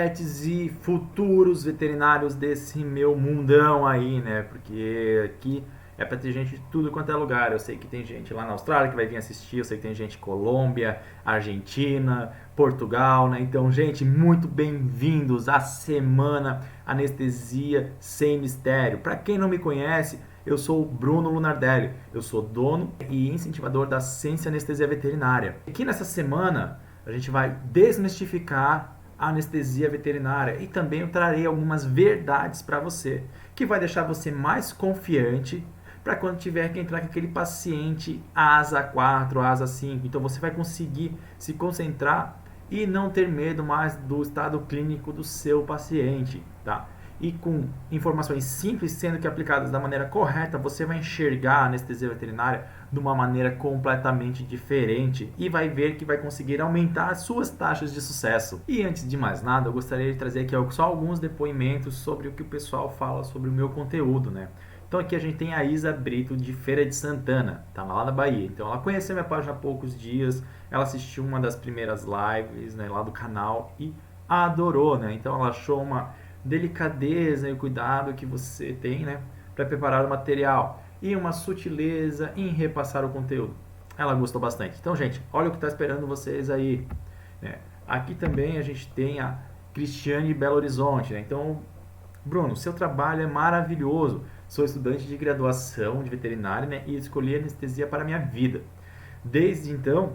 pets e futuros veterinários desse meu mundão aí, né? Porque aqui é pra ter gente de tudo quanto é lugar. Eu sei que tem gente lá na Austrália que vai vir assistir, eu sei que tem gente em Colômbia, Argentina, Portugal, né? Então, gente, muito bem-vindos à semana Anestesia Sem Mistério. Para quem não me conhece, eu sou o Bruno Lunardelli. Eu sou dono e incentivador da Ciência Anestesia Veterinária. Aqui nessa semana a gente vai desmistificar a anestesia veterinária e também eu trarei algumas verdades para você que vai deixar você mais confiante para quando tiver que entrar com aquele paciente asa 4, asa 5. Então você vai conseguir se concentrar e não ter medo mais do estado clínico do seu paciente, tá? E com informações simples sendo que aplicadas da maneira correta, você vai enxergar a anestesia veterinária de uma maneira completamente diferente e vai ver que vai conseguir aumentar as suas taxas de sucesso. E antes de mais nada, eu gostaria de trazer aqui só alguns depoimentos sobre o que o pessoal fala sobre o meu conteúdo, né? Então aqui a gente tem a Isa Brito de Feira de Santana, tá lá na Bahia. Então ela conheceu minha página há poucos dias, ela assistiu uma das primeiras lives, né, lá do canal e adorou, né? Então ela achou uma delicadeza e cuidado que você tem, né, para preparar o material e uma sutileza em repassar o conteúdo. Ela gostou bastante. Então, gente, olha o que está esperando vocês aí, né? Aqui também a gente tem a Cristiane de Belo Horizonte, né? Então, Bruno, seu trabalho é maravilhoso. Sou estudante de graduação de veterinária, né, e escolhi anestesia para a minha vida. Desde então,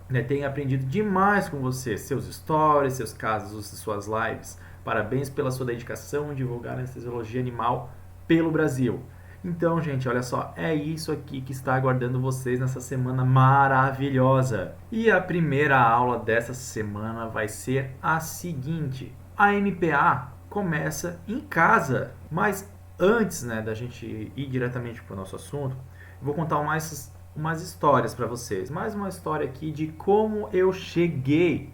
né, tenho aprendido demais com você, seus stories, seus casos, suas lives. Parabéns pela sua dedicação em divulgar a anestesiologia animal pelo Brasil. Então, gente, olha só, é isso aqui que está aguardando vocês nessa semana maravilhosa. E a primeira aula dessa semana vai ser a seguinte: a MPA começa em casa. Mas antes, né, da gente ir diretamente para o nosso assunto, eu vou contar umas histórias para vocês. Mais uma história aqui de como eu cheguei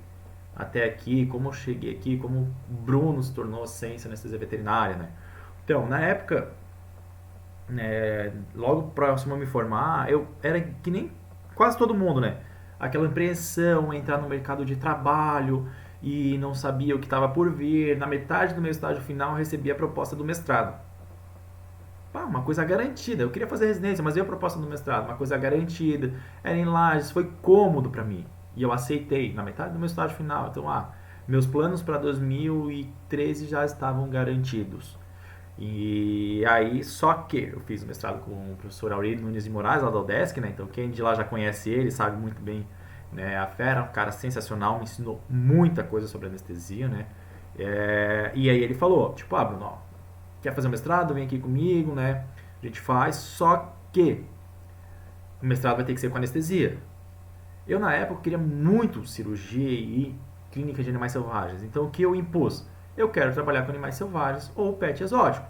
até aqui, como eu cheguei aqui, como o Bruno se tornou ciência anestesia veterinária, né? Então, na época, né, logo próximo a me formar, eu era que nem quase todo mundo, né? Aquela impressão, entrar no mercado de trabalho e não sabia o que estava por vir. Na metade do meu estágio final, eu recebi a proposta do mestrado. Pá, uma coisa garantida. Eu queria fazer residência, mas veio a proposta do mestrado, uma coisa garantida. Era em Lages, foi cômodo para mim. E eu aceitei na metade do meu estágio final. Então, meus planos para 2013 já estavam garantidos. E aí, só que eu fiz o mestrado com o professor Aurélio Nunes de Moraes, lá da UDESC, né? Então, quem de lá já conhece ele, sabe muito bem, né, a fera, um cara sensacional, me ensinou muita coisa sobre anestesia, né? E aí ele falou, tipo, Bruno, ó, quer fazer um mestrado? Vem aqui comigo, né? A gente faz, só que o mestrado vai ter que ser com anestesia. Eu, na época, queria muito cirurgia e clínica de animais selvagens. Então, o que eu impus? Eu quero trabalhar com animais selvagens ou pet exótico.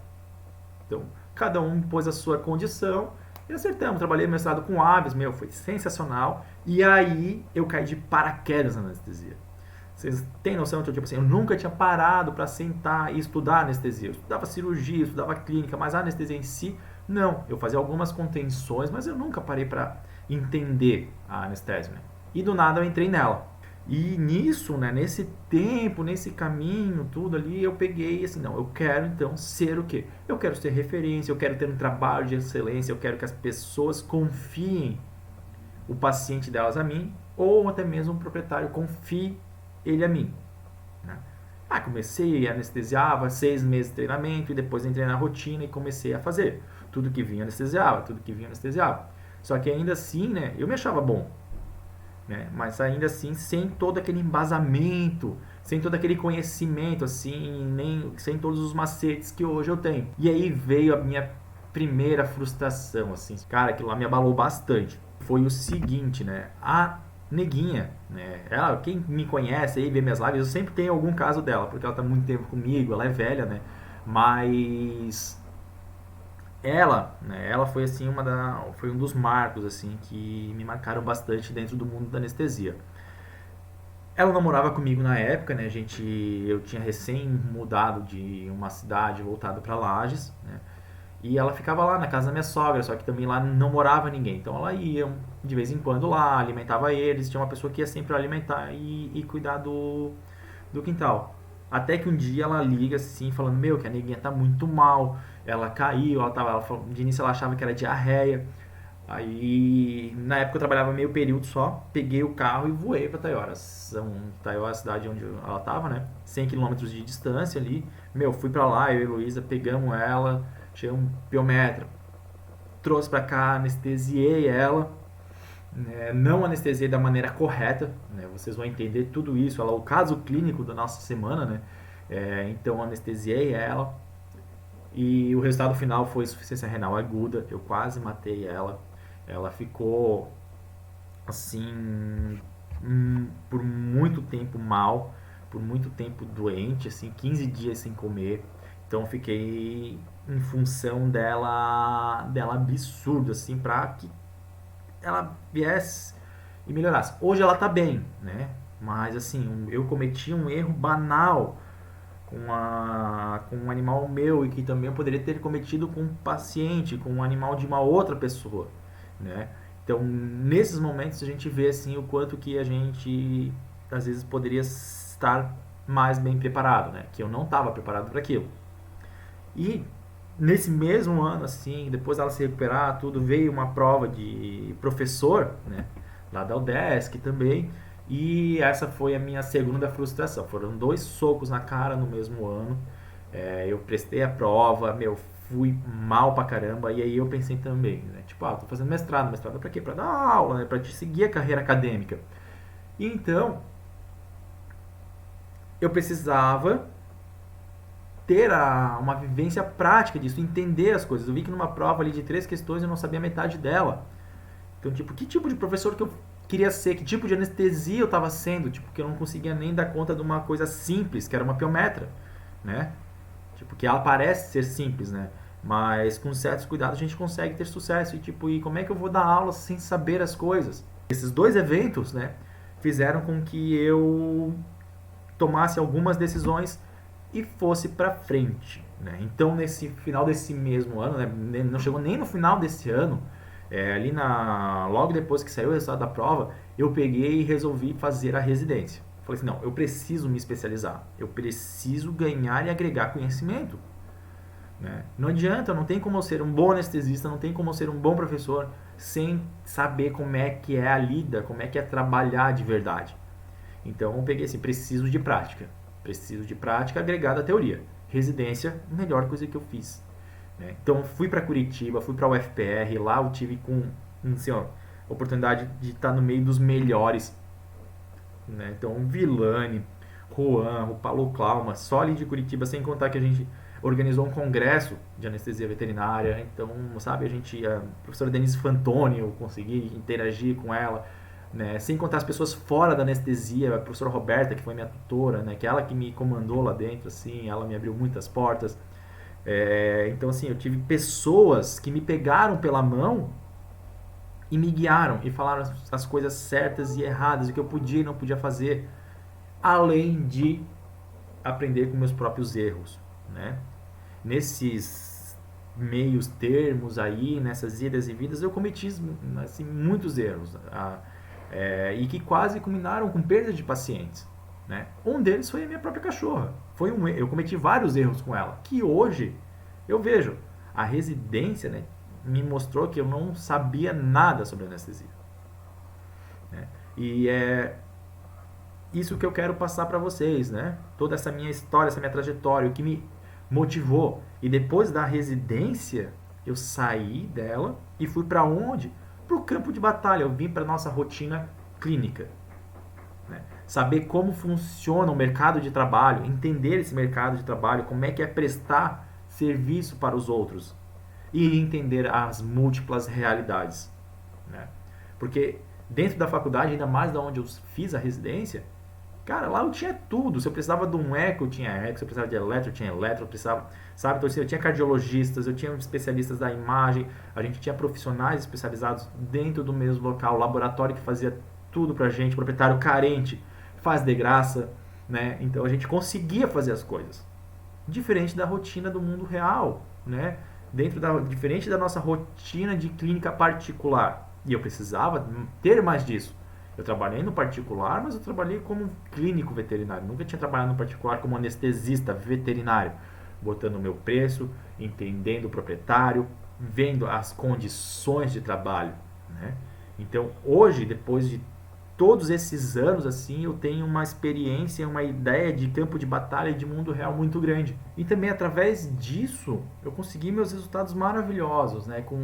Então, cada um pôs a sua condição e acertamos. Trabalhei no mestrado com aves, foi sensacional. E aí, eu caí de paraquedas na anestesia. Vocês têm noção que tipo assim, eu nunca tinha parado para sentar e estudar anestesia. Eu estudava cirurgia, eu estudava clínica, mas a anestesia em si, não. Eu fazia algumas contenções, mas eu nunca parei para entender a anestesia, né? E do nada eu entrei nela. E nisso, né, nesse tempo, nesse caminho, tudo ali, eu peguei assim, não, eu quero então ser o quê? Eu quero ser referência, eu quero ter um trabalho de excelência, eu quero que as pessoas confiem o paciente delas a mim, ou até mesmo o proprietário confie ele a mim, né? Comecei, anestesiava, 6 meses de treinamento e depois entrei na rotina e comecei a fazer. Tudo que vinha anestesiava, tudo que vinha anestesiava. Só que ainda assim, né, eu me achava bom, né? Mas ainda assim, sem todo aquele embasamento, sem todo aquele conhecimento, assim, nem sem todos os macetes que hoje eu tenho. E aí veio a minha primeira frustração, assim, cara, aquilo lá me abalou bastante. Foi o seguinte, né, a neguinha, né, ela, quem me conhece aí, vê minhas lives, eu sempre tenho algum caso dela, porque ela tá muito tempo comigo, ela é velha, né, mas ela, né, ela foi assim foi um dos marcos assim que me marcaram bastante dentro do mundo da anestesia. Ela não morava comigo na época, né? Eu tinha recém mudado de uma cidade voltado para Lages, né? E ela ficava lá na casa da minha sogra, só que também lá não morava ninguém. Então ela ia de vez em quando lá, alimentava eles, tinha uma pessoa que ia sempre alimentar e cuidar do quintal. Até que um dia ela liga assim, falando, meu, que a neguinha tá muito mal, ela caiu, de início ela achava que era diarreia. Aí, na época eu trabalhava meio período só, peguei o carro e voei pra Taioras. Taiora é a cidade onde ela tava, né? 100 quilômetros de distância ali. Meu, fui pra lá, eu e a Heloísa, pegamos ela, cheguei um piometra, trouxe pra cá, anestesiei ela, né? Não anestesiei da maneira correta, né? Vocês vão entender tudo isso, ela, o caso clínico da nossa semana, né? Então anestesiei ela e o resultado final foi insuficiência renal aguda, eu quase matei ela. Ela ficou assim por muito tempo mal, por muito tempo doente, assim, 15 dias sem comer. Então fiquei em função dela absurdo, assim, pra que ela viesse e melhorasse. Hoje ela tá bem, né? Mas assim, eu cometi um erro banal com um animal meu e que também eu poderia ter cometido com um paciente, com um animal de uma outra pessoa, né? Então, nesses momentos a gente vê assim o quanto que a gente às vezes poderia estar mais bem preparado, né? Que eu não estava preparado para aquilo. E nesse mesmo ano, assim, depois dela se recuperar, tudo, veio uma prova de professor, né? Lá da UDESC também. E essa foi a minha segunda frustração. Foram 2 socos na cara no mesmo ano. Eu prestei a prova, meu, fui mal pra caramba. E aí eu pensei também, né? Tipo, tô fazendo mestrado. Mestrado pra quê? Pra dar aula, né? Pra te seguir a carreira acadêmica. E então, eu precisava ter uma vivência prática disso, entender as coisas. Eu vi que numa prova ali de 3 questões eu não sabia metade dela. Então, tipo, que tipo de professor que eu queria ser? Que tipo de anestesia eu estava sendo? Tipo, que eu não conseguia nem dar conta de uma coisa simples, que era uma piometra, né? Tipo, que ela parece ser simples, né? Mas com certos cuidados a gente consegue ter sucesso. E tipo, e como é que eu vou dar aula sem saber as coisas? Esses 2 eventos, né, fizeram com que eu tomasse algumas decisões e fosse para frente, né? Então, nesse final desse mesmo ano, né, não chegou nem no final desse ano, logo depois que saiu o resultado da prova, eu peguei e resolvi fazer a residência. Falei assim, não, eu preciso me especializar, eu preciso ganhar e agregar conhecimento, né? Não adianta, não tem como eu ser um bom anestesista, não tem como eu ser um bom professor sem saber como é que é a lida, como é que é trabalhar de verdade. Então eu peguei assim, preciso de prática. Preciso de prática agregada à teoria. Residência, melhor coisa que eu fiz, né? Então fui para Curitiba, fui para o UFPR, lá eu tive assim, oportunidade de estar no meio dos melhores, né? Então Vilani, Juan, o Paulo Klauma, só ali de Curitiba, sem contar que a gente organizou um congresso de anestesia veterinária. Então, sabe, a professora Denise Fantoni, eu consegui interagir com ela, né? Sem contar as pessoas fora da anestesia, a professora Roberta, que foi minha tutora, né? Que ela que me comandou lá dentro, assim, ela me abriu muitas portas. Então, assim, eu tive pessoas que me pegaram pela mão e me guiaram e falaram as coisas certas e erradas, o que eu podia e não podia fazer, além de aprender com meus próprios erros, né? Nesses meios termos aí, nessas idas e vindas, eu cometi assim, muitos erros, e que quase culminaram com perda de pacientes, né? Um deles foi a minha própria cachorra. Eu cometi vários erros com ela, que hoje eu vejo. A residência, né, me mostrou que eu não sabia nada sobre anestesia, né? E é isso que eu quero passar para vocês, né? Toda essa minha história, essa minha trajetória, o que me motivou. E depois da residência, eu saí dela e fui para onde? Para o campo de batalha. Eu vim para nossa rotina clínica, né? Saber como funciona o mercado de trabalho, entender esse mercado de trabalho, como é que é prestar serviço para os outros e entender as múltiplas realidades, né? Porque dentro da faculdade, ainda mais da onde eu fiz a residência, cara, lá eu tinha tudo. Se eu precisava de um eco, eu tinha eco. Se eu precisava de eletro, eu tinha eletro. Eu precisava, sabe? Então, assim, eu tinha cardiologistas, eu tinha especialistas da imagem. A gente tinha profissionais especializados dentro do mesmo local. Laboratório que fazia tudo pra gente. Proprietário carente, faz de graça, né? Então, a gente conseguia fazer as coisas. Diferente da rotina do mundo real, né? Diferente da nossa rotina de clínica particular. E eu precisava ter mais disso. Eu trabalhei no particular, mas eu trabalhei como clínico veterinário. Nunca tinha trabalhado no particular como anestesista veterinário, botando o meu preço, entendendo o proprietário, vendo as condições de trabalho, né? Então, hoje, depois de todos esses anos, assim, eu tenho uma experiência, uma ideia de campo de batalha e de mundo real muito grande. E também, através disso, eu consegui meus resultados maravilhosos, né? Com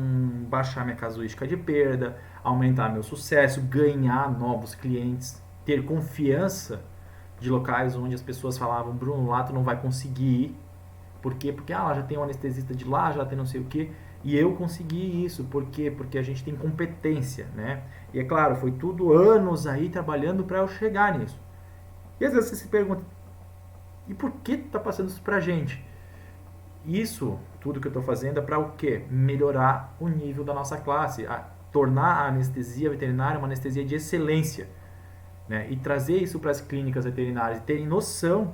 baixar minha casuística de perda, aumentar meu sucesso, ganhar novos clientes, ter confiança de locais onde as pessoas falavam: Bruno, lá tu não vai conseguir ir. Por quê? Porque lá já tem um anestesista de lá, já tem não sei o quê. E eu consegui isso. Por quê? Porque a gente tem competência, né? E é claro, foi tudo anos aí trabalhando para eu chegar nisso. E às vezes você se pergunta: e por que tu tá passando isso pra gente? Isso, tudo que eu estou fazendo é para o quê? Melhorar o nível da nossa classe, tornar a anestesia veterinária uma anestesia de excelência, né? E trazer isso para as clínicas veterinárias, terem noção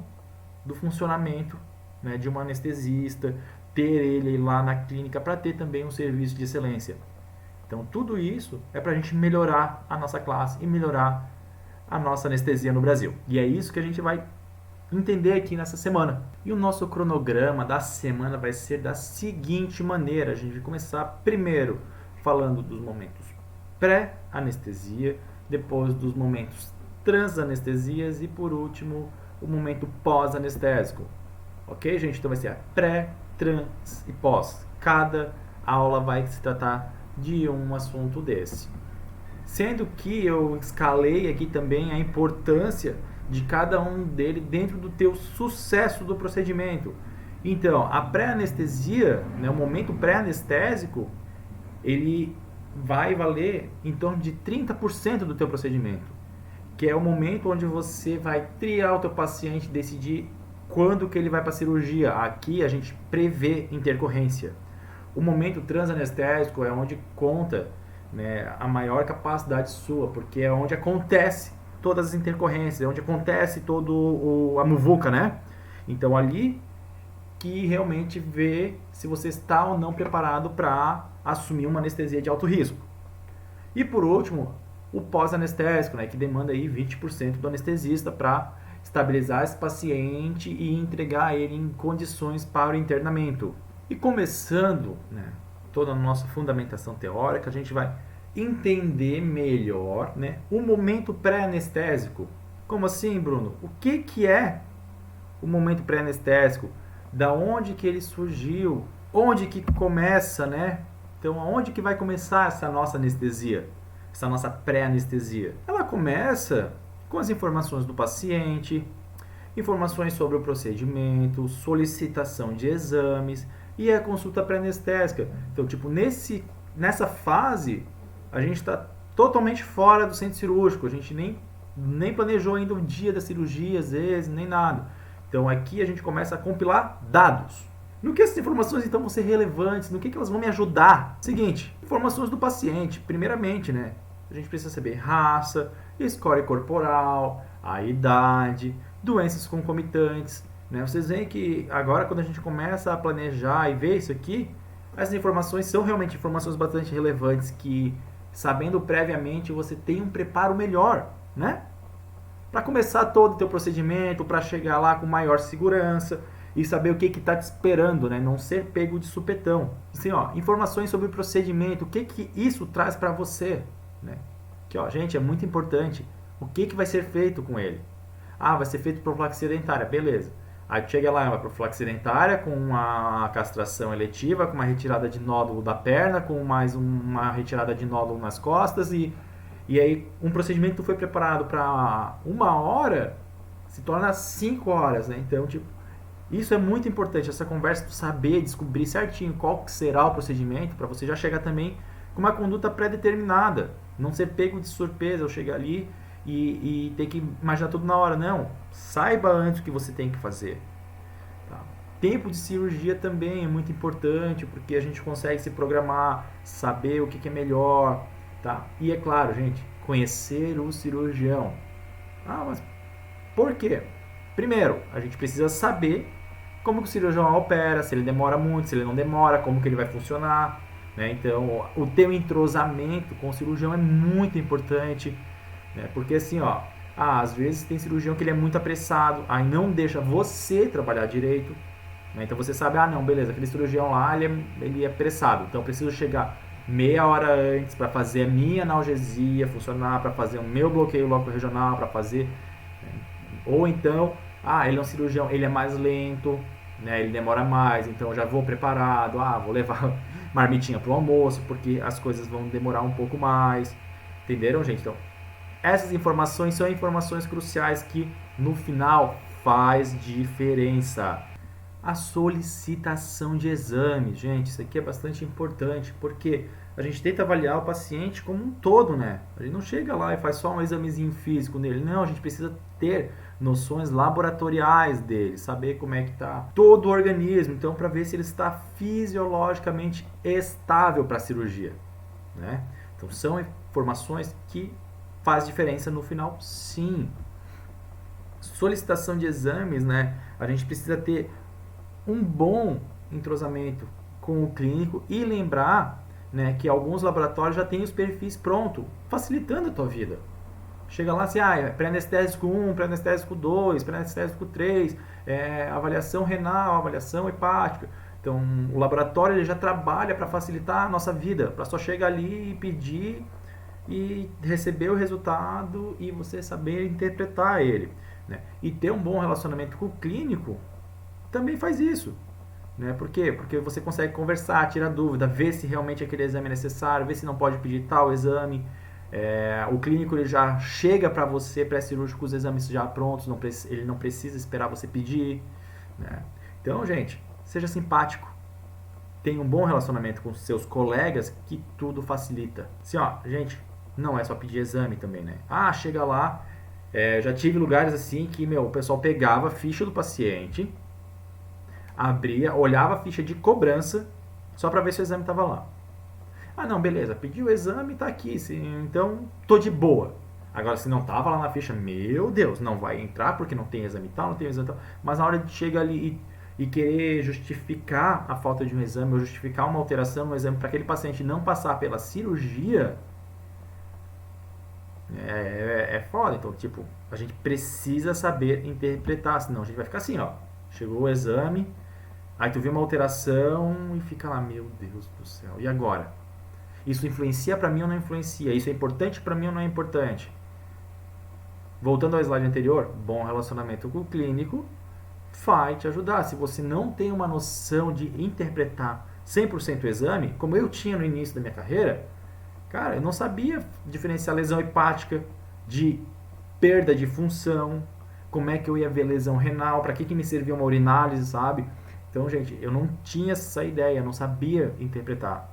do funcionamento, né, de um anestesista, ter ele lá na clínica para ter também um serviço de excelência. Então, tudo isso é para a gente melhorar a nossa classe e melhorar a nossa anestesia no Brasil. E é isso que a gente vai entender aqui nessa semana. E o nosso cronograma da semana vai ser da seguinte maneira: a gente vai começar primeiro falando dos momentos pré-anestesia, depois dos momentos transanestesias e por último o momento pós-anestésico. Ok, gente? Então vai ser a pré, trans e pós. Cada aula vai se tratar de um assunto desse. Sendo que eu escalei aqui também a importância de cada um deles dentro do teu sucesso do procedimento. Então, a pré-anestesia, né, o momento pré-anestésico, ele vai valer em torno de 30% do teu procedimento, que é o momento onde você vai triar o teu paciente, decidir quando que ele vai para a cirurgia. Aqui a gente prevê intercorrência. O momento transanestésico é onde conta, né, a maior capacidade sua, porque é onde acontece todas as intercorrências, é onde acontece todo a muvuca, né? Então ali que realmente vê se você está ou não preparado para assumir uma anestesia de alto risco. E por último, o pós-anestésico, né, que demanda aí 20% do anestesista para estabilizar esse paciente e entregar ele em condições para o internamento. E começando, né, toda a nossa fundamentação teórica, a gente vai entender melhor, né, o momento pré-anestésico. Como assim, Bruno? O que é o momento pré-anestésico? Da onde que ele surgiu? Onde que começa, né? Então, aonde que vai começar essa nossa anestesia? Essa nossa pré-anestesia? Ela começa com as informações do paciente, informações sobre o procedimento, solicitação de exames e a consulta pré-anestésica. Então, tipo, nessa fase, a gente está totalmente fora do centro cirúrgico. A gente nem planejou ainda o dia da cirurgia, às vezes, nem nada. Então, aqui a gente começa a compilar dados. No que essas informações, então, vão ser relevantes? No que elas vão me ajudar? Seguinte, informações do paciente. Primeiramente, né, a gente precisa saber raça, score corporal, a idade, doenças concomitantes, né? Vocês veem que agora, quando a gente começa a planejar e ver isso aqui, essas informações são realmente informações bastante relevantes que, sabendo previamente, você tem um preparo melhor, né? Para começar todo o teu procedimento, para chegar lá com maior segurança e saber o que está te esperando, né? Não ser pego de supetão. Assim, ó, informações sobre o procedimento, o que isso traz para você, né? Que, ó, gente, é muito importante. O que vai ser feito com ele? Ah, vai ser feito profilaxia dentária, beleza. Aí chega lá, uma profilaxia dentária com uma castração eletiva, com uma retirada de nódulo da perna, com mais uma retirada de nódulo nas costas e aí um procedimento que foi preparado para 1 hora se torna 5 horas, né? Então, tipo, isso é muito importante, essa conversa, tu saber, descobrir certinho qual que será o procedimento, para você já chegar também com uma conduta pré-determinada. Não ser pego de surpresa, eu chegar ali e ter que imaginar tudo na hora. Não, saiba antes o que você tem que fazer. Tá? Tempo de cirurgia também é muito importante, porque a gente consegue se programar, saber o que é melhor. Tá? E é claro, gente, conhecer o cirurgião. Ah, mas por quê? Primeiro, a gente precisa saber como que o cirurgião opera, se ele demora muito, se ele não demora, como que ele vai funcionar, né? Então, o teu entrosamento com o cirurgião é muito importante. né? Porque assim, ó, às vezes tem cirurgião que ele é muito apressado, aí não deixa você trabalhar direito, né? Então você sabe, não, beleza, aquele cirurgião lá, ele é apressado, então eu preciso chegar meia hora antes para fazer a minha analgesia funcionar, para fazer o meu bloqueio loco-regional, para fazer... Ou então, ele é um cirurgião, ele é mais lento, né? Ele demora mais, então eu já vou preparado, vou levar marmitinha pro almoço, porque as coisas vão demorar um pouco mais. Entenderam, gente? Então, essas informações são informações cruciais que no final faz diferença. A solicitação de exames, gente, isso aqui é bastante importante, porque a gente tenta avaliar o paciente como um todo, né? A gente não chega lá e faz só um examezinho físico nele, não, a gente precisa ter noções laboratoriais dele, saber como é que está todo o organismo, então para ver se ele está fisiologicamente estável para a cirurgia, né? Então são informações que faz diferença no final, sim. Solicitação de exames, né? A gente precisa ter um bom entrosamento com o clínico e lembrar, né, que alguns laboratórios já têm os perfis prontos, facilitando a tua vida. Chega lá assim, pré-anestésico 1, pré-anestésico 2, pré-anestésico 3, avaliação renal, avaliação hepática. Então, o laboratório ele já trabalha para facilitar a nossa vida, para só chegar ali e pedir e receber o resultado e você saber interpretar ele, né? E ter um bom relacionamento com o clínico também faz isso, né? Por quê? Porque você consegue conversar, tirar dúvida, ver se realmente aquele exame é necessário, ver se não pode pedir tal exame. O clínico ele já chega para você pré-cirúrgico com os exames já prontos, ele não precisa esperar você pedir, né? Então, gente, seja simpático, tenha um bom relacionamento com seus colegas que tudo facilita. Assim, gente, não é só pedir exame também, né? Chega lá, já tive lugares assim que, o pessoal pegava a ficha do paciente, abria, olhava a ficha de cobrança só para ver se o exame estava lá. Não, beleza, pediu o exame, tá aqui, então tô de boa. Agora, se não tava lá na ficha, meu Deus, não vai entrar porque não tem exame tal, não tem exame tal. Mas na hora de chegar ali e querer justificar a falta de um exame ou justificar uma alteração no exame para aquele paciente não passar pela cirurgia, é foda. Então, tipo, a gente precisa saber interpretar, senão a gente vai ficar assim, chegou o exame, aí tu vê uma alteração e fica lá, meu Deus do céu, e agora? Isso influencia para mim ou não influencia? Isso é importante para mim ou não é importante? Voltando ao slide anterior, bom relacionamento com o clínico vai te ajudar. Se você não tem uma noção de interpretar 100% o exame, como eu tinha no início da minha carreira, cara, eu não sabia diferenciar lesão hepática de perda de função, como é que eu ia ver lesão renal, para que me servia uma urinálise, sabe? Então, gente, eu não tinha essa ideia, eu não sabia interpretar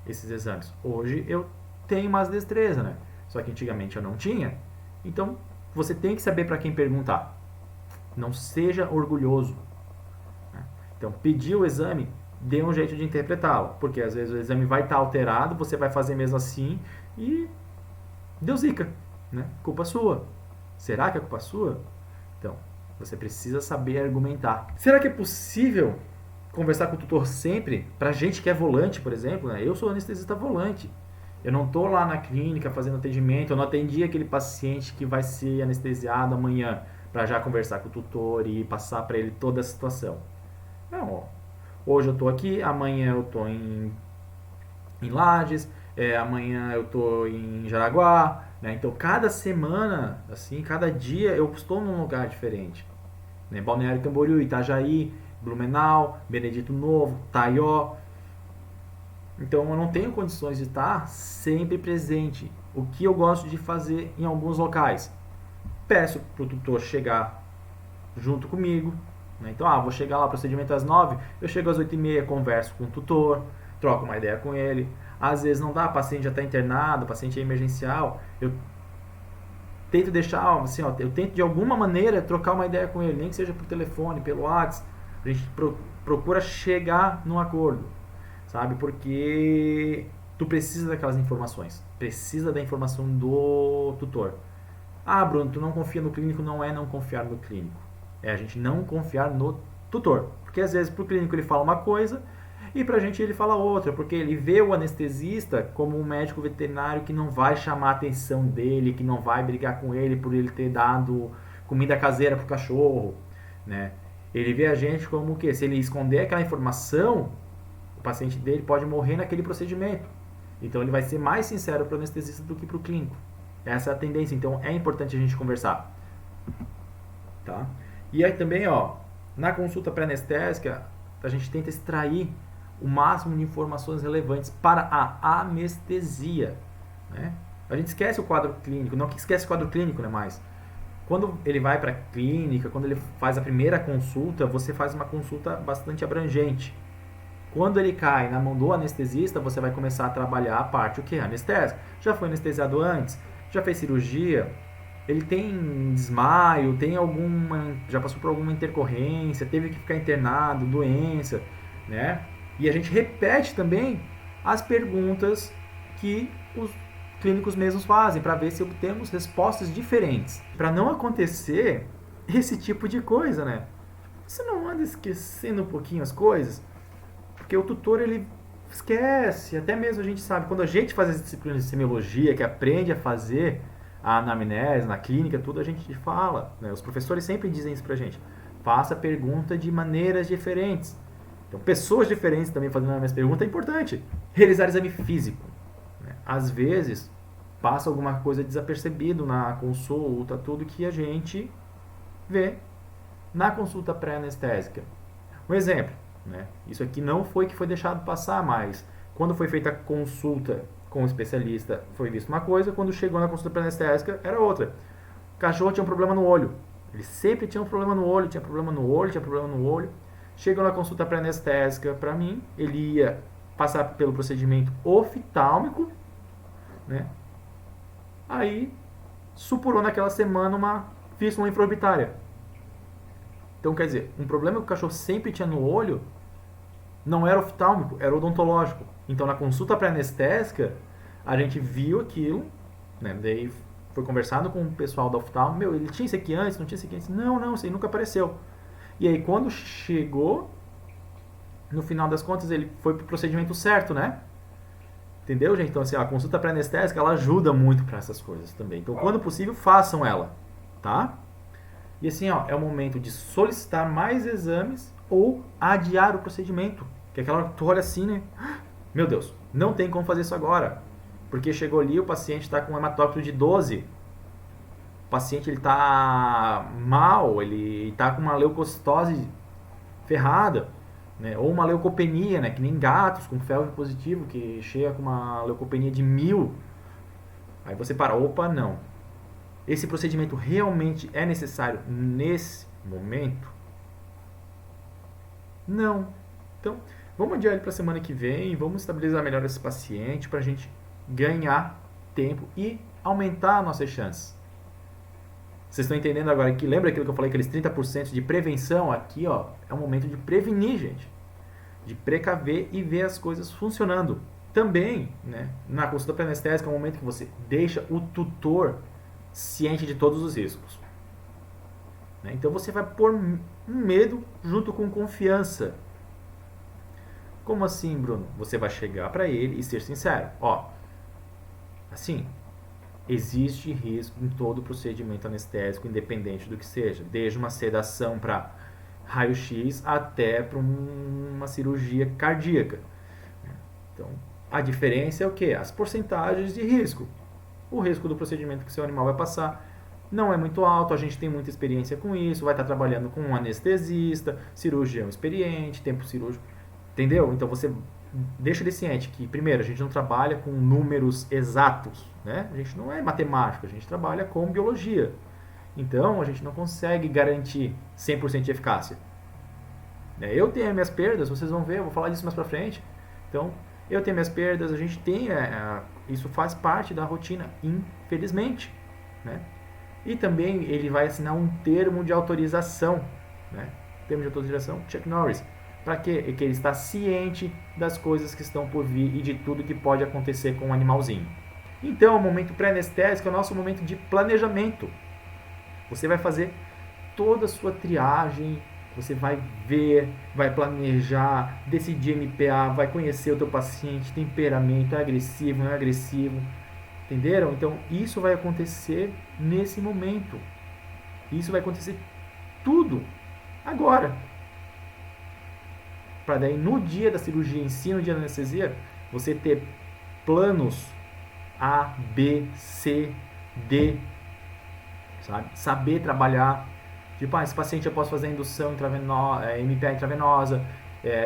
esses exames. Hoje eu tenho mais destreza, né? Só que antigamente eu não tinha. Então, você tem que saber para quem perguntar. Não seja orgulhoso, né? Então, pedir o exame, dê um jeito de interpretá-lo, porque às vezes o exame vai estar alterado, você vai fazer mesmo assim e deu zica, né? Culpa sua. Será que é culpa sua? Então, você precisa saber argumentar. Será que é possível conversar com o tutor sempre? Pra gente que é volante, por exemplo, né? Eu sou anestesista volante. Eu não tô lá na clínica fazendo atendimento, eu não atendi aquele paciente que vai ser anestesiado amanhã para já conversar com o tutor e passar para ele toda a situação. Não, hoje eu tô aqui, amanhã eu tô em Lages, amanhã eu tô em Jaraguá, né? Então cada semana, assim, cada dia eu estou num lugar diferente, né? Balneário Camboriú, Itajaí, Blumenau, Benedito Novo, Taió. Então eu não tenho condições de estar sempre presente. O que eu gosto de fazer em alguns locais? Peço para o tutor chegar junto comigo, né? Então, vou chegar lá, procedimento às 9, eu chego às 8h30, converso com o tutor, troco uma ideia com ele. Às vezes não dá, o paciente já está internado, o paciente é emergencial, eu tento deixar, assim, eu tento de alguma maneira trocar uma ideia com ele, nem que seja por telefone, pelo WhatsApp, a gente procura chegar num acordo, sabe? Porque tu precisa daquelas informações, precisa da informação do tutor. Bruno, tu não confia no clínico, não é não confiar no clínico, é a gente não confiar no tutor, porque às vezes pro clínico ele fala uma coisa E pra gente ele fala outra, porque ele vê o anestesista como um médico veterinário que não vai chamar a atenção dele, que não vai brigar com ele por ele ter dado comida caseira pro cachorro, né? Ele vê a gente como o quê? Se ele esconder aquela informação, o paciente dele pode morrer naquele procedimento. Então ele vai ser mais sincero pro anestesista do que pro clínico. Essa é a tendência, então é importante a gente conversar. Tá? E aí também, ó, na consulta pré-anestésica, a gente tenta extrair o máximo de informações relevantes para a anestesia, né? A gente esquece o quadro clínico, não que esquece o quadro clínico, né, mas quando ele vai para a clínica, quando ele faz a primeira consulta, você faz uma consulta bastante abrangente. Quando ele cai na mão do anestesista, você vai começar a trabalhar a parte o que? Anestésica. Já foi anestesiado antes? Já fez cirurgia? Ele tem desmaio? Tem alguma, já passou por alguma intercorrência? Teve que ficar internado? Doença? Né? E a gente repete também as perguntas que os clínicos mesmos fazem para ver se obtemos respostas diferentes. Para não acontecer esse tipo de coisa, né? Você não anda esquecendo um pouquinho as coisas? Porque o tutor, ele esquece. Até mesmo a gente sabe, quando a gente faz as disciplinas de semiologia, que aprende a fazer a anamnese na clínica, tudo a gente fala, né? Os professores sempre dizem isso pra gente. Faça a pergunta de maneiras diferentes. Então, pessoas diferentes também fazendo a mesma pergunta é importante. Realizar exame físico, né? Às vezes, passa alguma coisa desapercebido na consulta, tudo que a gente vê na consulta pré-anestésica. Um exemplo, né? Isso aqui não foi que foi deixado passar, mas quando foi feita a consulta com o especialista, foi visto uma coisa, quando chegou na consulta pré-anestésica, era outra. O cachorro tinha um problema no olho. Ele sempre tinha um problema no olho, tinha problema no olho, tinha problema no olho. Chegou na consulta pré-anestésica para mim, ele ia passar pelo procedimento oftálmico, né? Aí supurou naquela semana uma fístula infraorbitária. Então, quer dizer, um problema que o cachorro sempre tinha no olho não era oftálmico, era odontológico. Então, na consulta pré-anestésica, a gente viu aquilo, né? Daí foi conversado com o pessoal da oftalmo. Meu, ele tinha isso aqui antes, não tinha isso aqui antes? Não, isso aí nunca apareceu. E aí, quando chegou, no final das contas, ele foi pro procedimento certo, né? Entendeu, gente? Então, assim, a consulta pré-anestésica, ela ajuda muito para essas coisas também. Então, quando possível, façam ela, tá? E assim, ó, é o momento de solicitar mais exames ou adiar o procedimento. Que é aquela hora que tu olha assim, né? Meu Deus, não tem como fazer isso agora. Porque chegou ali, o paciente está com um hematócrito de 12. O paciente está mal, ele está com uma leucocitose ferrada, né? Ou uma leucopenia, né? Que nem gatos com felve positivo, que chega com uma leucopenia de 1000. Aí você para, opa, não. Esse procedimento realmente é necessário nesse momento? Não. Então, vamos adiar ele para a semana que vem, vamos estabilizar melhor esse paciente para a gente ganhar tempo e aumentar as nossas chances. Vocês estão entendendo agora que lembra aquilo que eu falei, aqueles 30% de prevenção? Aqui, ó, é o momento de prevenir, gente. De precaver e ver as coisas funcionando. Também, né, na consulta pré-anestésica é o momento que você deixa o tutor ciente de todos os riscos. Né? Então você vai pôr um medo junto com confiança. Como assim, Bruno? Você vai chegar para ele e ser sincero. Ó, assim, existe risco em todo procedimento anestésico, independente do que seja. Desde uma sedação para raio-x até para uma cirurgia cardíaca. Então, a diferença é o quê? As porcentagens de risco. O risco do procedimento que seu animal vai passar não é muito alto, a gente tem muita experiência com isso, vai estar trabalhando com um anestesista, cirurgião experiente, tempo cirúrgico, entendeu? Então você deixa ele ciente que, primeiro, a gente não trabalha com números exatos, né? A gente não é matemático, a gente trabalha com biologia. Então, a gente não consegue garantir 100% de eficácia. Eu tenho as minhas perdas, vocês vão ver, eu vou falar disso mais pra frente. Então, eu tenho minhas perdas, a gente tem... isso faz parte da rotina, infelizmente. Né? E também ele vai assinar um termo de autorização. Né? Termo de autorização, Chuck Norris. Para quê? É que ele está ciente das coisas que estão por vir e de tudo que pode acontecer com o animalzinho. Então, o momento pré-anestésico é o nosso momento de planejamento. Você vai fazer toda a sua triagem Você vai ver, vai planejar, decidir MPA, vai conhecer o teu paciente, temperamento, é agressivo, não é agressivo. Entenderam? Então, isso vai acontecer nesse momento. Isso vai acontecer tudo agora. Para daí, no dia da cirurgia em si, no dia da anestesia, você ter planos A, B, C, D, sabe? Saber trabalhar. Tipo, esse paciente eu posso fazer a indução MPA intravenosa,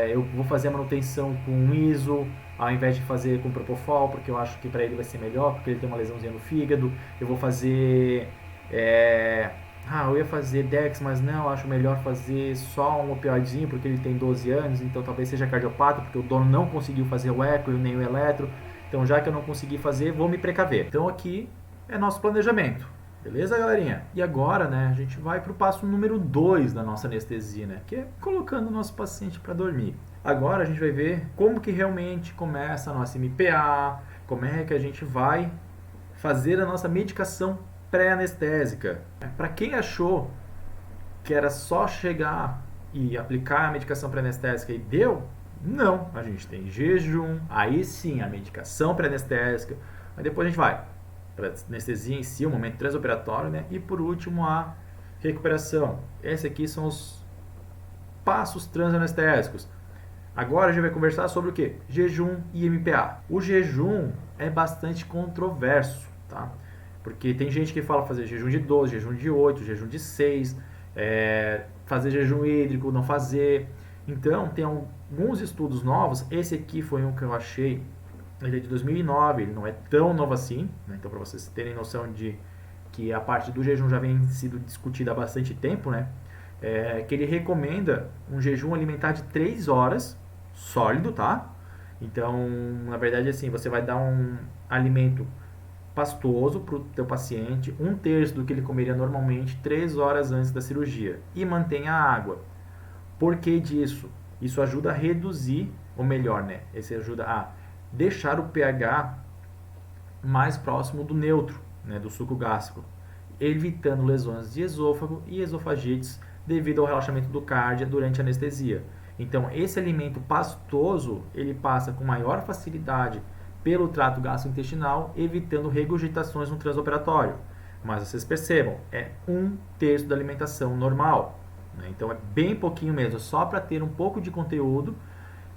eu vou fazer a manutenção com ISO, ao invés de fazer com Propofol, porque eu acho que para ele vai ser melhor, porque ele tem uma lesãozinha no fígado. Eu vou fazer... eu ia fazer Dex, mas não, eu acho melhor fazer só um opioidezinho, porque ele tem 12 anos, então talvez seja cardiopata, porque o dono não conseguiu fazer o eco e nem o eletro. Então, já que eu não consegui fazer, vou me precaver. Então, aqui é nosso planejamento. Beleza, galerinha? E agora, né, a gente vai para o passo número 2 da nossa anestesia, né, que é colocando o nosso paciente para dormir. Agora a gente vai ver como que realmente começa a nossa MPA, como é que a gente vai fazer a nossa medicação pré-anestésica. Para quem achou que era só chegar e aplicar a medicação pré-anestésica e deu, não. A gente tem jejum, aí sim a medicação pré-anestésica, aí depois a gente vai para anestesia em si, o momento transoperatório, né? E por último a recuperação. Esses aqui são os passos transanestésicos. Agora a gente vai conversar sobre o que? Jejum e MPA. O jejum é bastante controverso, tá? Porque tem gente que fala fazer jejum de 12, jejum de 8, jejum de 6, fazer jejum hídrico, não fazer. Então, tem alguns estudos novos. Esse aqui foi um que eu achei, ele é de 2009, ele não é tão novo assim, né? Então, para vocês terem noção de que a parte do jejum já vem sido discutida há bastante tempo, né? Que ele recomenda um jejum alimentar de 3 horas, sólido, tá? Então, na verdade, assim, você vai dar um alimento pastoso para o teu paciente, 1/3 do que ele comeria normalmente, 3 horas antes da cirurgia. E mantenha a água. Por que disso? Isso ajuda a reduzir, ou melhor, né? Esse ajuda a deixar o pH mais próximo do neutro, né? Do suco gástrico, evitando lesões de esôfago e esofagites devido ao relaxamento do cárdia durante a anestesia. Então, esse alimento pastoso, ele passa com maior facilidade pelo trato gastrointestinal, evitando regurgitações no transoperatório. Mas vocês percebam, é 1/3 da alimentação normal, né? Então é bem pouquinho mesmo, só para ter um pouco de conteúdo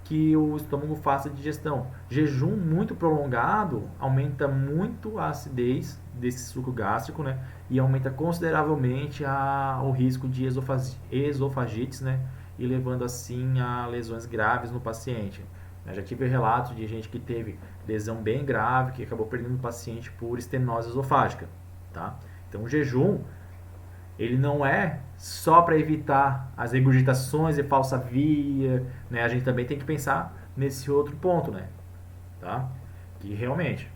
que o estômago faça digestão. Jejum muito prolongado aumenta muito a acidez desse suco gástrico, né? E aumenta consideravelmente o risco de esofagites, né? E levando assim a lesões graves no paciente. Eu já tive relatos de gente que teve lesão bem grave, que acabou perdendo o paciente por estenose esofágica, tá? Então o jejum, ele não é só para evitar as regurgitações de falsa via, né? A gente também tem que pensar nesse outro ponto, né? Tá? Que realmente,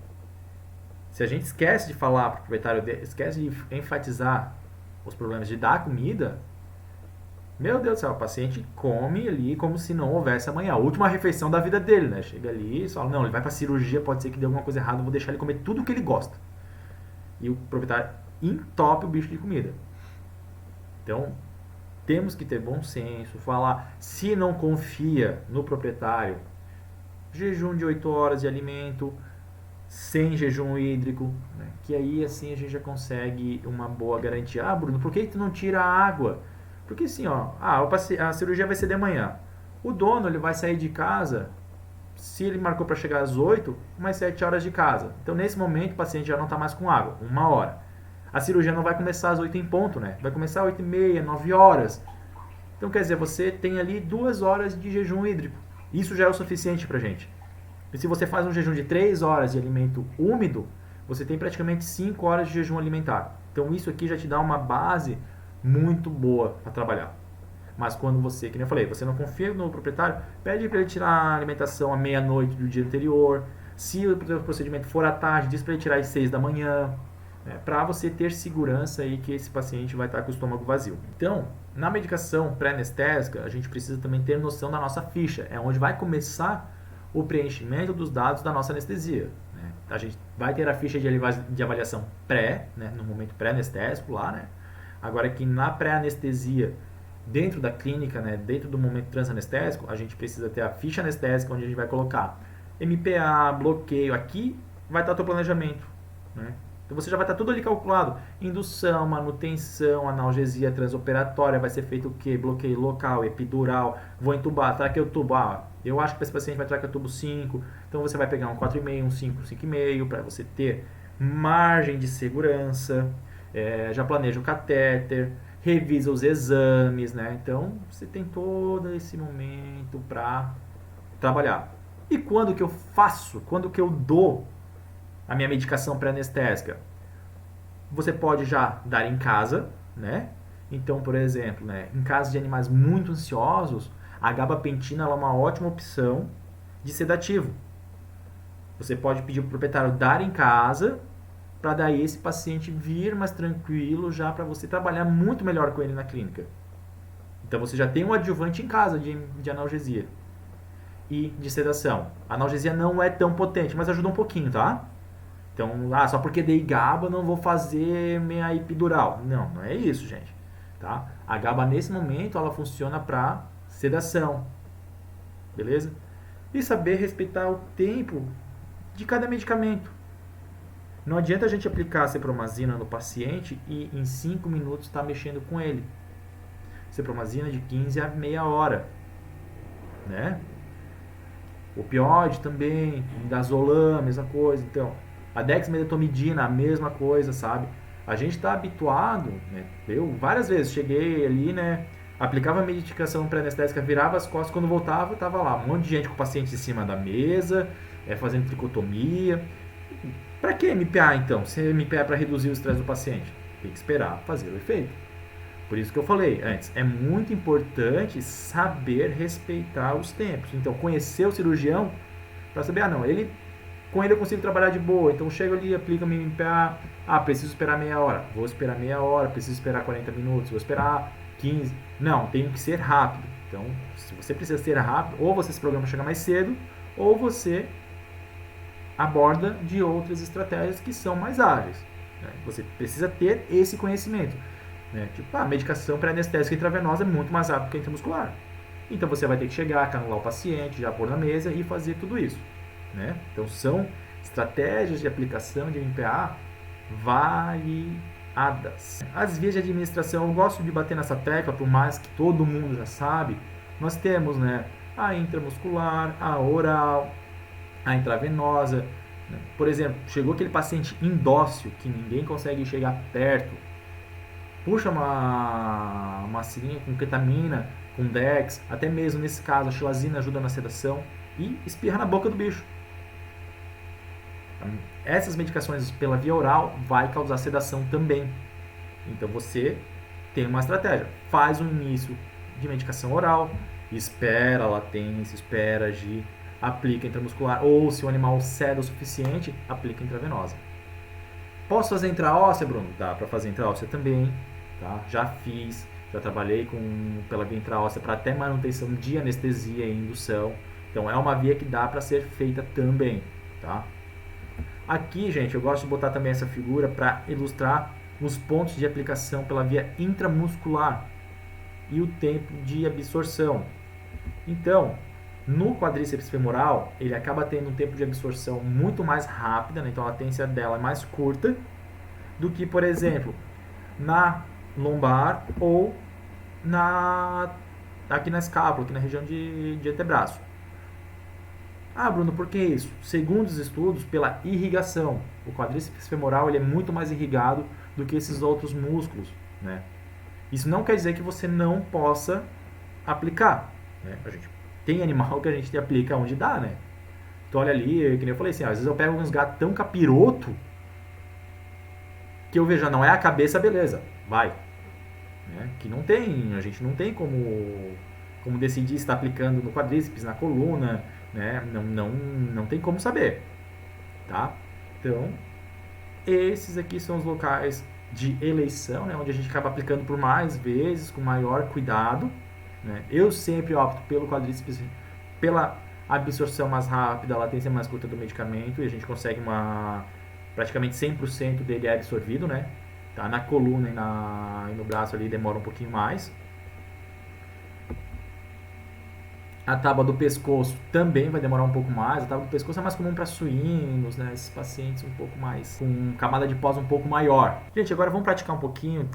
se a gente esquece de falar para o proprietário, esquece de enfatizar os problemas de dar comida, meu Deus do céu, o paciente come ali como se não houvesse amanhã. A última refeição da vida dele, né? Chega ali e fala, não, ele vai para cirurgia, pode ser que dê alguma coisa errada, eu vou deixar ele comer tudo o que ele gosta. E o proprietário entope o bicho de comida. Então, temos que ter bom senso, falar, se não confia no proprietário, jejum de 8 horas de alimento, sem jejum hídrico, né? Que aí assim a gente já consegue uma boa garantia. Ah, Bruno, por que tu não tira a água? Porque assim, ó, a cirurgia vai ser de manhã. O dono, ele vai sair de casa, se ele marcou para chegar às 8, mais 7 horas de casa. Então, nesse momento, o paciente já não está mais com água, 1 hora. A cirurgia não vai começar às 8 em ponto, né? Vai começar às 8h30, 9 horas. Então, quer dizer, você tem ali 2 horas de jejum hídrico. Isso já é o suficiente pra gente. E se você faz um jejum de 3 horas de alimento úmido, você tem praticamente 5 horas de jejum alimentar. Então, isso aqui já te dá uma base muito boa para trabalhar. Mas quando você, que nem eu falei, você não confia no proprietário, pede para ele tirar a alimentação à meia-noite do dia anterior. Se o procedimento for à tarde, diz para ele tirar às 6 da manhã, né, para você ter segurança aí que esse paciente vai estar com o estômago vazio. Então, na medicação pré-anestésica, a gente precisa também ter noção da nossa ficha. É onde vai começar o preenchimento dos dados da nossa anestesia, né? A gente vai ter a ficha de avaliação pré, né, no momento pré-anestésico lá, né? Agora que na pré-anestesia dentro da clínica, né, dentro do momento transanestésico, a gente precisa ter a ficha anestésica onde a gente vai colocar MPA, bloqueio, aqui vai estar o teu planejamento, né? Então você já vai estar tudo ali calculado, indução, manutenção, analgesia transoperatória, vai ser feito o quê? Bloqueio local, epidural, vou entubar, traqueotubo, eu acho que esse paciente vai traqueotubo 5, então você vai pegar um 4,5, um 5, 5,5, para você ter margem de segurança, já planeja o catéter, revisa os exames, né? Então você tem todo esse momento para trabalhar. E quando que eu faço? Quando que eu dou a minha medicação pré-anestésica? Você pode já dar em casa, né? Então, por exemplo, né, em caso de animais muito ansiosos, a gabapentina é uma ótima opção de sedativo. Você pode pedir para o proprietário dar em casa, para daí esse paciente vir mais tranquilo já para você trabalhar muito melhor com ele na clínica. Então você já tem um adjuvante em casa de analgesia e de sedação. A analgesia não é tão potente, mas ajuda um pouquinho, tá? Então, só porque dei GABA não vou fazer minha epidural. Não, não é isso, gente. Tá? A GABA nesse momento ela funciona para sedação. Beleza? E saber respeitar o tempo de cada medicamento. Não adianta a gente aplicar a cepromazina no paciente e em 5 minutos estar mexendo com ele. Cepromazina de 15 a meia hora. Né? Opioide também, Dazolam, mesma coisa. Então, a dexmedetomidina, a mesma coisa, sabe? A gente está habituado, né? Eu várias vezes cheguei ali, né? Aplicava a medicação pré-anestésica, virava as costas, quando voltava, tava lá um monte de gente com o paciente em cima da mesa, fazendo tricotomia. Para que MPA então? Se MPA é para reduzir o estresse do paciente, tem que esperar fazer o efeito. Por isso que eu falei antes, é muito importante saber respeitar os tempos. Então, conhecer o cirurgião para saber, com ele eu consigo trabalhar de boa, então chego ali, aplica meu MPA, preciso esperar meia hora, vou esperar meia hora, preciso esperar 40 minutos, vou esperar 15, não, tenho que ser rápido. Então, se você precisa ser rápido, ou você se programa para chegar mais cedo, ou você aborda de outras estratégias que são mais ágeis. Né? Você precisa ter esse conhecimento. Né? Tipo, a medicação pré-anestésica intravenosa é muito mais rápida que a intramuscular. Então você vai ter que chegar, canular o paciente, já pôr na mesa e fazer tudo isso. Né? Então são estratégias de aplicação de MPA variadas. As vias de administração, eu gosto de bater nessa tecla, por mais que todo mundo já sabe, nós temos, né, a intramuscular, a oral, a intravenosa. Né? Por exemplo, chegou aquele paciente indócil que ninguém consegue chegar perto, puxa uma seringa com ketamina, com Dex, até mesmo nesse caso a xilazina ajuda na sedação e espirra na boca do bicho. Essas medicações pela via oral vai causar sedação também. Então você tem uma estratégia. Faz um início de medicação oral, espera a latência, espera agir, aplica intramuscular. Ou se o animal ceda o suficiente, aplica intravenosa. Posso fazer intraóssea, Bruno? Dá para fazer intraóssea também. Tá? Já fiz, já trabalhei pela via intraóssea para até manutenção de anestesia e indução. Então é uma via que dá para ser feita também. Tá? Aqui, gente, eu gosto de botar também essa figura para ilustrar os pontos de aplicação pela via intramuscular e o tempo de absorção. Então, no quadríceps femoral, ele acaba tendo um tempo de absorção muito mais rápida, né? Então a latência dela é mais curta do que, por exemplo, na lombar ou aqui na escápula, aqui na região de antebraço. Bruno, por que isso? Segundo os estudos, pela irrigação. O quadríceps femoral ele é muito mais irrigado do que esses outros músculos. Né? Isso não quer dizer que você não possa aplicar. Né? A gente tem animal que a gente aplica onde dá. Né? Então, olha ali, que nem eu falei assim, às vezes eu pego uns gatos tão capiroto que eu vejo, não é a cabeça, beleza, vai. Né? Que não tem, a gente não tem como decidir se está aplicando no quadríceps, na coluna, né? Não tem como saber, tá? Então, esses aqui são os locais de eleição, né? Onde a gente acaba aplicando por mais vezes, com maior cuidado, né? Eu sempre opto pelo quadríceps, pela absorção mais rápida, a latência mais curta do medicamento, e a gente consegue praticamente 100% dele é absorvido, né? Tá? Na coluna e no braço ali demora um pouquinho mais. A tábua do pescoço também vai demorar um pouco mais. A tábua do pescoço é mais comum para suínos, né? Esses pacientes um pouco mais com camada de pós um pouco maior. Gente, agora vamos praticar um pouquinho.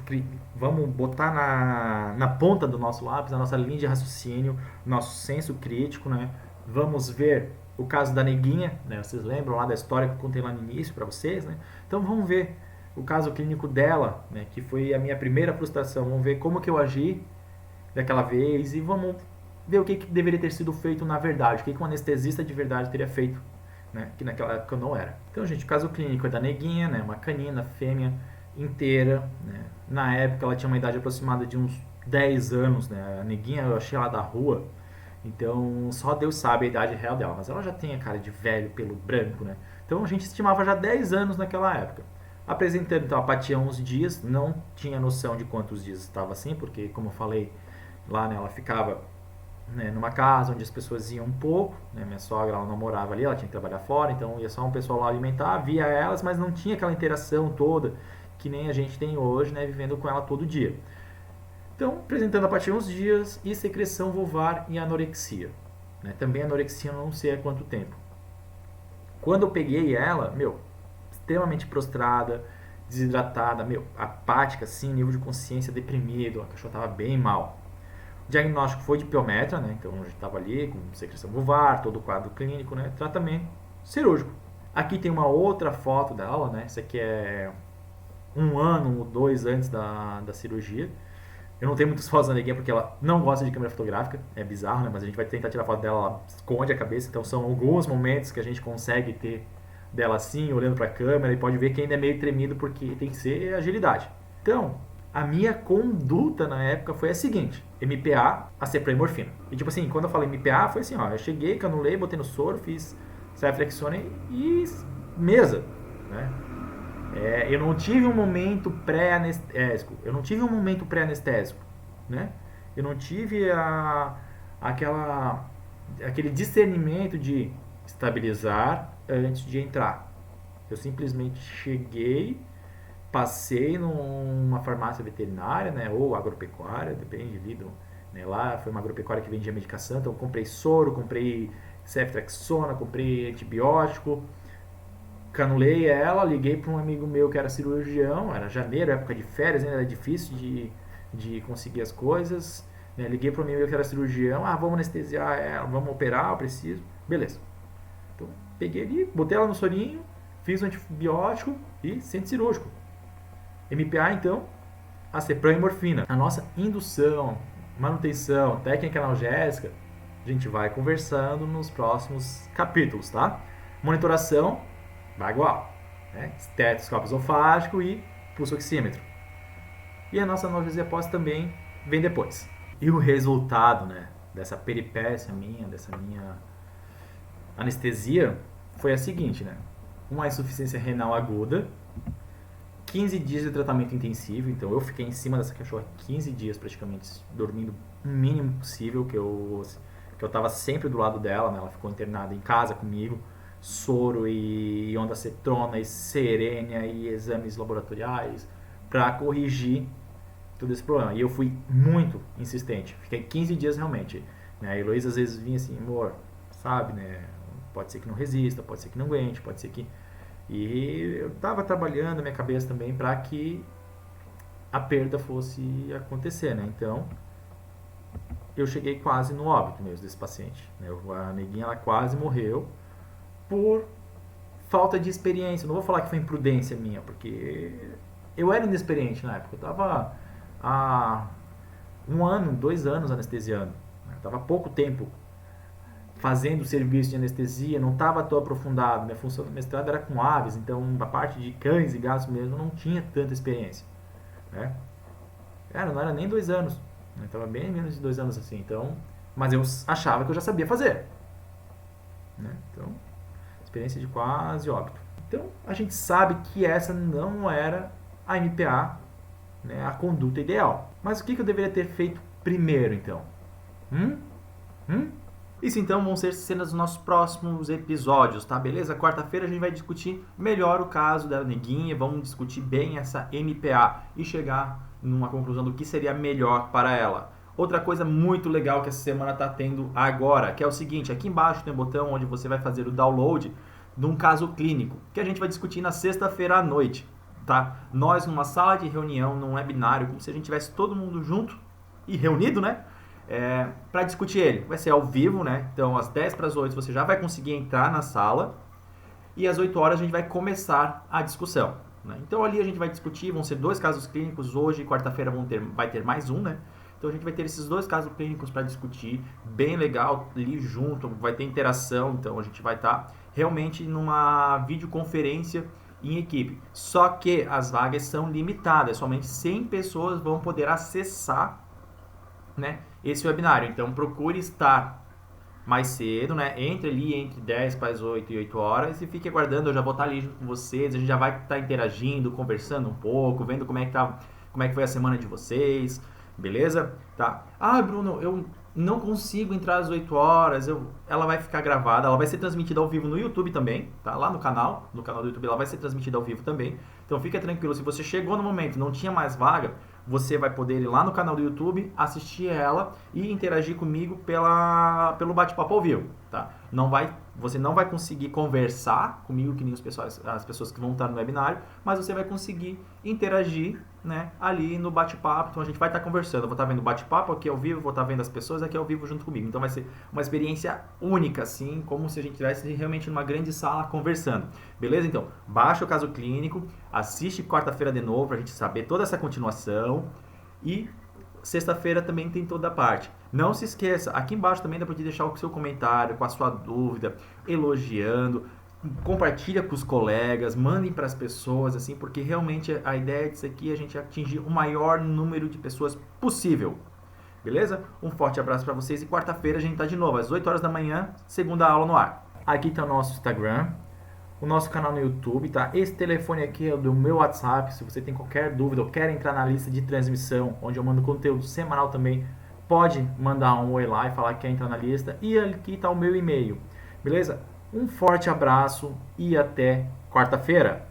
Vamos botar na ponta do nosso lápis, a nossa linha de raciocínio, nosso senso crítico, né? Vamos ver o caso da neguinha, né? Vocês lembram lá da história que eu contei lá no início para vocês, né? Então vamos ver o caso clínico dela, né? Que foi a minha primeira frustração. Vamos ver como que eu agi daquela vez e vamos ver o que deveria ter sido feito na verdade, o que um anestesista de verdade teria feito, né? Que naquela época eu não era. Então, gente, o caso clínico é da neguinha, né? Uma canina fêmea inteira, né? Na época ela tinha uma idade aproximada de uns 10 anos, né? A neguinha eu achei ela da rua, então só Deus sabe a idade real dela, mas ela já tem a cara de velho, pelo branco, né? Então a gente estimava já 10 anos naquela época. Apresentando então apatia há uns dias, não tinha noção de quantos dias estava assim, porque como eu falei lá, né, ela ficava, né, numa casa onde as pessoas iam um pouco, né, minha sogra ela não morava ali, ela tinha que trabalhar fora, então ia só um pessoal lá alimentar, via elas, mas não tinha aquela interação toda que nem a gente tem hoje, né, vivendo com ela todo dia. Então, apresentando apatia uns dias e secreção vulvar e anorexia. Né? Também anorexia não sei há quanto tempo. Quando eu peguei ela, extremamente prostrada, desidratada, apática, assim, nível de consciência deprimido, a cachorra estava bem mal. O diagnóstico foi de piometra, né? Então a gente estava ali com secreção vulvar, todo o quadro clínico, né? Tratamento cirúrgico. Aqui tem uma outra foto dela, né? Essa aqui é 1 ano ou 2 antes da cirurgia. Eu não tenho muitas fotos da neguinha porque ela não gosta de câmera fotográfica, é bizarro, né? Mas a gente vai tentar tirar foto dela, ela esconde a cabeça, então são alguns momentos que a gente consegue ter dela assim, olhando para a câmera, e pode ver que ainda é meio tremido porque tem que ser agilidade. Então, a minha conduta na época foi a seguinte: MPA, acepromorfina. E tipo assim, quando eu falei MPA, foi assim, ó, eu cheguei, canulei, botei no soro, fiz ceftriaxone e mesa, né? Eu não tive um momento pré-anestésico, né? Eu não tive aquele discernimento de estabilizar antes de entrar. Eu simplesmente cheguei, passei numa farmácia veterinária, né, ou agropecuária, depende né, lá foi uma agropecuária que vendia medicação, então eu comprei soro, comprei ceftriaxona, comprei antibiótico, canulei ela, liguei para um amigo meu que era cirurgião, era janeiro, época de férias, ainda era difícil de conseguir as coisas, né? Liguei para um amigo meu que era cirurgião, vamos anestesiar ela, vamos operar, eu preciso, beleza. Então, peguei ali, botei ela no sorinho, fiz um antibiótico e centro cirúrgico. MPA, então, acepram e morfina. A nossa indução, manutenção, técnica analgésica, a gente vai conversando nos próximos capítulos, tá? Monitoração, vai igual, né? Estetoscópio esofágico e pulsoxímetro. E a nossa analgesia pós também vem depois. E o resultado, né, dessa peripécia dessa minha anestesia, foi a seguinte, né? Uma insuficiência renal aguda, 15 dias de tratamento intensivo, então eu fiquei em cima dessa cachorra 15 dias praticamente, dormindo o mínimo possível, que eu estava sempre do lado dela, né? Ela ficou internada em casa comigo, soro e ondacetrona e serênia e exames laboratoriais para corrigir todo esse problema. E eu fui muito insistente, fiquei 15 dias realmente, né? A Heloísa às vezes vinha assim, amor, sabe, né? Pode ser que não resista, pode ser que não aguente, pode ser que... E eu estava trabalhando a minha cabeça também para que a perda fosse acontecer, né? Então, eu cheguei quase no óbito mesmo desse paciente, né? A neguinha, ela quase morreu por falta de experiência. Eu não vou falar que foi imprudência minha, porque eu era inexperiente na época. Eu estava há 1 ano, 2 anos anestesiando. Eu estava há pouco tempo fazendo serviço de anestesia, não estava tão aprofundado. Minha função do mestrado era com aves, então a parte de cães e gatos mesmo eu não tinha tanta experiência, né? Cara, não era nem 2 anos, estava bem menos de 2 anos assim, então, mas eu achava que eu já sabia fazer, né? Então, experiência de quase óbito. Então, a gente sabe que essa não era a MPA, né, a conduta ideal. Mas o que eu deveria ter feito primeiro, então? Isso então vão ser cenas dos nossos próximos episódios, tá? Beleza? Quarta-feira a gente vai discutir melhor o caso da neguinha, vamos discutir bem essa MPA e chegar numa conclusão do que seria melhor para ela. Outra coisa muito legal que essa semana está tendo agora, que é o seguinte, aqui embaixo tem um botão onde você vai fazer o download de um caso clínico, que a gente vai discutir na sexta-feira à noite, tá? Nós numa sala de reunião, num webinário, como se a gente tivesse todo mundo junto e reunido, né? Para discutir ele. Vai ser ao vivo, né? Então, às 10 para as 8 você já vai conseguir entrar na sala e às 8 horas a gente vai começar a discussão, né? Então, ali a gente vai discutir, vão ser 2 casos clínicos. Hoje, quarta-feira, vai ter mais um, né? Então, a gente vai ter esses 2 casos clínicos para discutir, bem legal, ali junto, vai ter interação. Então, a gente vai estar realmente numa videoconferência em equipe. Só que as vagas são limitadas, somente 100 pessoas vão poder acessar, né, esse webinário. Então procure estar mais cedo, né? Entre ali entre 10 para as 8 e 8 horas e fique aguardando. Eu já vou estar ali junto com vocês, a gente já vai estar interagindo, conversando um pouco, vendo como é que foi a semana de vocês, beleza? Tá. Ah, Bruno, eu não consigo entrar às 8 horas, ela vai ficar gravada, ela vai ser transmitida ao vivo no YouTube também, tá? Lá no canal do YouTube ela vai ser transmitida ao vivo também. Então fica tranquilo, se você chegou no momento, não tinha mais vaga, você vai poder ir lá no canal do YouTube, assistir ela e interagir comigo pelo bate-papo ao vivo, tá? Você não vai conseguir conversar comigo, que nem as pessoas que vão estar no webinário, mas você vai conseguir interagir, né, ali no bate-papo. Então a gente vai estar conversando, eu vou estar vendo o bate-papo aqui ao vivo, vou estar vendo as pessoas aqui ao vivo junto comigo. Então vai ser uma experiência única, assim, como se a gente estivesse realmente numa grande sala conversando. Beleza? Então, baixa o caso clínico, assiste quarta-feira de novo pra gente saber toda essa continuação e sexta-feira também tem toda a parte. Não se esqueça, aqui embaixo também dá para deixar o seu comentário com a sua dúvida, elogiando, compartilha com os colegas, mandem para as pessoas, assim, porque realmente a ideia disso aqui é a gente atingir o maior número de pessoas possível. Beleza? Um forte abraço para vocês e quarta-feira a gente tá de novo, às 8 horas da manhã, segunda aula no ar. Aqui tá o nosso Instagram, o nosso canal no YouTube, tá? Esse telefone aqui é do meu WhatsApp, se você tem qualquer dúvida ou quer entrar na lista de transmissão, onde eu mando conteúdo semanal também, pode mandar um oi lá e falar que quer entrar na lista. E aqui está o meu e-mail, beleza? Um forte abraço e até quarta-feira!